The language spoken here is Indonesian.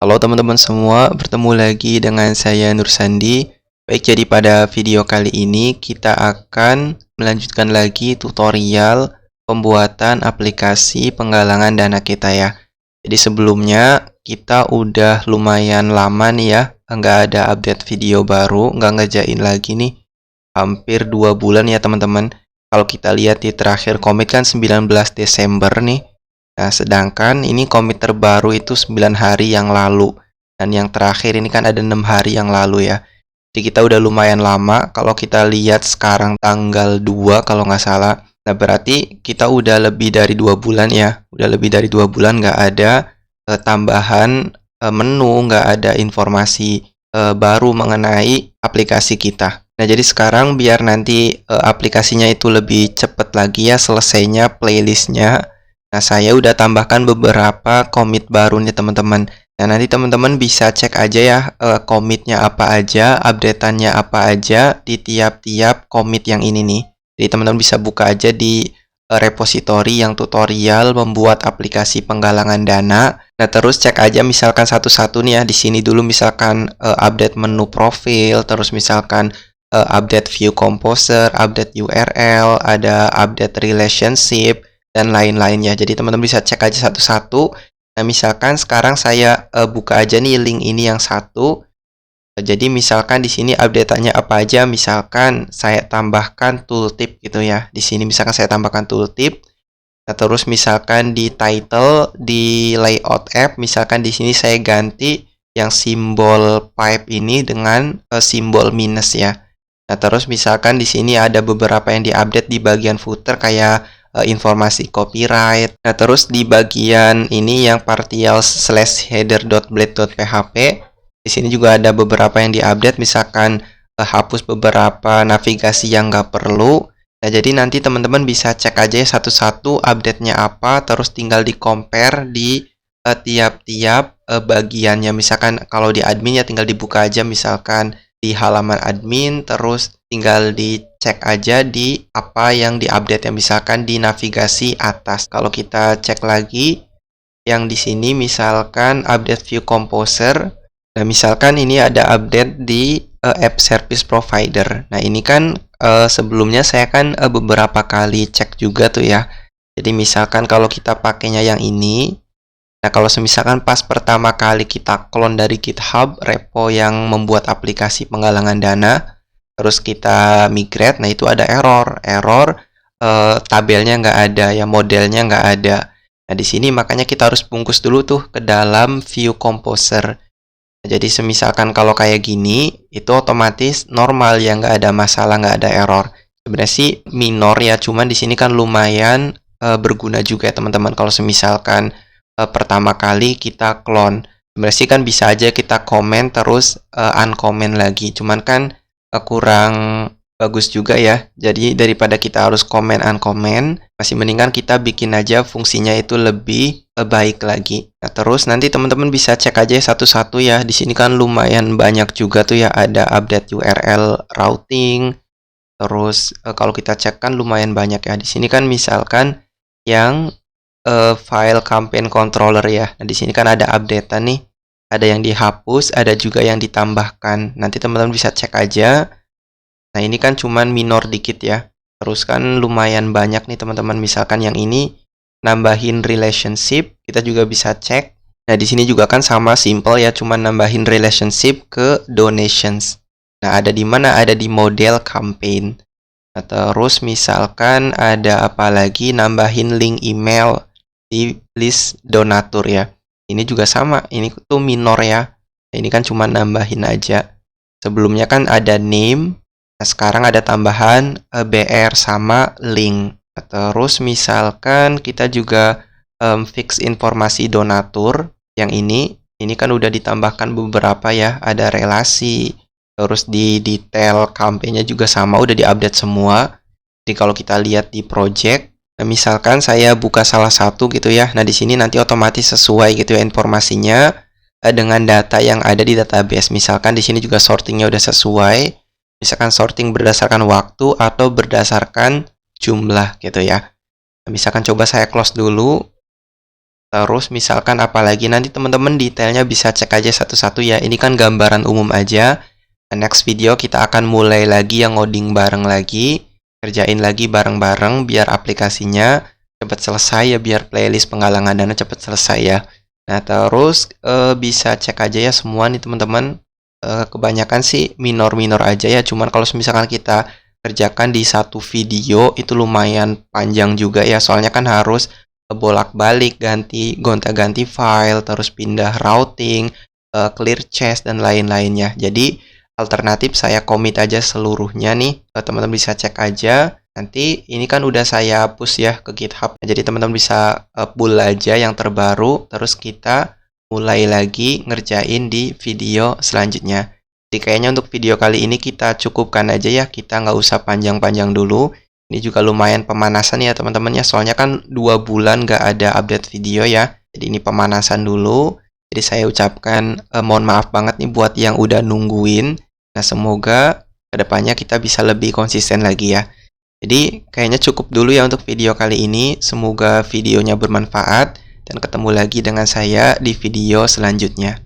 Halo teman-teman semua, bertemu lagi dengan saya Nur Sandi. Baik, jadi pada video kali ini kita akan melanjutkan lagi tutorial pembuatan aplikasi penggalangan dana kita ya. Jadi sebelumnya kita udah lumayan lama nih ya, nggak ada update video baru, nggak ngerjain lagi nih. Hampir 2 bulan ya teman-teman. Kalau kita lihat di terakhir komit kan 19 Desember nih. Nah, sedangkan ini komit terbaru itu 9 hari yang lalu. Dan yang terakhir ini kan ada 6 hari yang lalu ya. Jadi kita udah lumayan lama. Kalau kita lihat sekarang tanggal 2 kalau nggak salah. Nah, berarti kita udah lebih dari 2 bulan ya. Udah lebih dari 2 bulan nggak ada tambahan menu, nggak ada informasi baru mengenai aplikasi kita. Nah, jadi sekarang biar nanti aplikasinya itu lebih cepet lagi ya selesainya playlistnya. Nah, saya udah tambahkan beberapa commit baru nih teman-teman. Nah, nanti teman-teman bisa cek aja ya commitnya apa aja, updateannya apa aja di tiap-tiap commit yang ini nih. Jadi teman-teman bisa buka aja di repository yang tutorial membuat aplikasi penggalangan dana. Nah, terus cek aja misalkan satu-satu nih ya. Di sini dulu misalkan update menu profil, terus misalkan update view composer, update URL, ada update relationship, dan lain-lainnya. Jadi teman-teman bisa cek aja satu-satu. Nah, misalkan sekarang saya buka aja nih link ini yang satu. Jadi misalkan di sini update-nya apa aja, misalkan saya tambahkan tooltip gitu ya. Di sini misalkan saya tambahkan tooltip. Nah, terus misalkan di title, di layout app, misalkan di sini saya ganti yang simbol pipe ini dengan simbol minus ya. Nah, terus misalkan di sini ada beberapa yang diupdate di bagian footer kayak informasi copyright. Nah, terus di bagian ini yang partial/header.blade.php, di sini juga ada beberapa yang diupdate, misalkan hapus beberapa navigasi yang nggak perlu. Nah, jadi nanti teman-teman bisa cek aja satu-satu update-nya apa, terus tinggal di-compare di tiap-tiap bagiannya. Misalkan kalau di admin ya tinggal dibuka aja misalkan di halaman admin, terus tinggal dicek aja di apa yang diupdate ya, misalkan di navigasi atas. Kalau kita cek lagi yang di sini misalkan update view composer. Nah, misalkan ini ada update di app service provider. Nah, ini kan sebelumnya saya kan beberapa kali cek juga tuh ya. Jadi misalkan kalau kita pakainya yang ini, nah kalau misalkan pas pertama kali kita clone dari GitHub repo yang membuat aplikasi penggalangan dana, terus kita migrate, nah itu ada error tabelnya nggak ada ya, modelnya nggak ada. Nah, di sini makanya kita harus bungkus dulu tuh ke dalam view composer. Nah, jadi semisalkan kalau kayak gini, itu otomatis normal ya, nggak ada masalah, nggak ada error. Sebenarnya sih minor ya, cuman di sini kan lumayan berguna juga ya teman-teman. Kalau semisalkan pertama kali kita clone, sebenarnya sih kan bisa aja kita komen terus uncomment lagi, cuman kan kurang bagus juga ya. Jadi daripada kita harus komen uncomment, masih mendingan kita bikin aja fungsinya itu lebih baik lagi. Nah, terus nanti teman-teman bisa cek aja satu-satu ya. Di sini kan lumayan banyak juga tuh ya, ada update URL routing. Terus kalau kita cek kan lumayan banyak ya. Di sini kan misalkan yang file campaign controller ya. Nah, di sini kan ada updatean nih. Ada yang dihapus, ada juga yang ditambahkan. Nanti teman-teman bisa cek aja. Nah, ini kan cuman minor dikit ya. Terus kan lumayan banyak nih teman-teman. Misalkan yang ini nambahin relationship, kita juga bisa cek. Nah, di sini juga kan sama simple ya, cuman nambahin relationship ke donations. Nah, ada di mana? Ada di model campaign. Nah, terus misalkan ada apa lagi, nambahin link email di list donatur ya. Ini juga sama, ini tuh minor ya. Ini kan cuma nambahin aja. Sebelumnya kan ada name, nah sekarang ada tambahan BR sama link. Nah, terus misalkan kita juga fix informasi donatur. Yang ini kan udah ditambahkan beberapa ya, ada relasi. Terus di detail campaign-nya juga sama, udah diupdate semua. Jadi kalau kita lihat di project, nah misalkan saya buka salah satu gitu ya. Nah, di sini nanti otomatis sesuai gitu ya informasinya dengan data yang ada di database. Misalkan di sini juga sortingnya udah sesuai. Misalkan sorting berdasarkan waktu atau berdasarkan jumlah gitu ya. Nah, misalkan coba saya close dulu. Terus misalkan apalagi nanti teman-teman detailnya bisa cek aja satu-satu ya. Ini kan gambaran umum aja. Next video kita akan mulai lagi yang ngoding bareng lagi. Kerjain lagi bareng-bareng biar aplikasinya cepat selesai ya, biar playlist penggalangan dana cepat selesai ya. Nah, terus bisa cek aja ya semua nih teman-teman. Kebanyakan sih minor-minor aja ya. Cuman kalau misalkan kita kerjakan di satu video itu lumayan panjang juga ya. Soalnya kan harus bolak-balik gonta-ganti file, terus pindah routing, clear cache dan lain-lainnya. Jadi alternatif saya commit aja seluruhnya nih. Teman-teman bisa cek aja. Nanti ini kan udah saya push ya ke GitHub. Jadi teman-teman bisa pull aja yang terbaru. Terus kita mulai lagi ngerjain di video selanjutnya. Jadi kayaknya untuk video kali ini kita cukupkan aja ya. Kita nggak usah panjang-panjang dulu. Ini juga lumayan pemanasan ya teman-teman ya. Soalnya kan 2 bulan nggak ada update video ya. Jadi ini pemanasan dulu. Jadi saya ucapkan mohon maaf banget nih buat yang udah nungguin. Nah, semoga kedepannya kita bisa lebih konsisten lagi ya. Jadi kayaknya cukup dulu ya untuk video kali ini. Semoga videonya bermanfaat dan ketemu lagi dengan saya di video selanjutnya.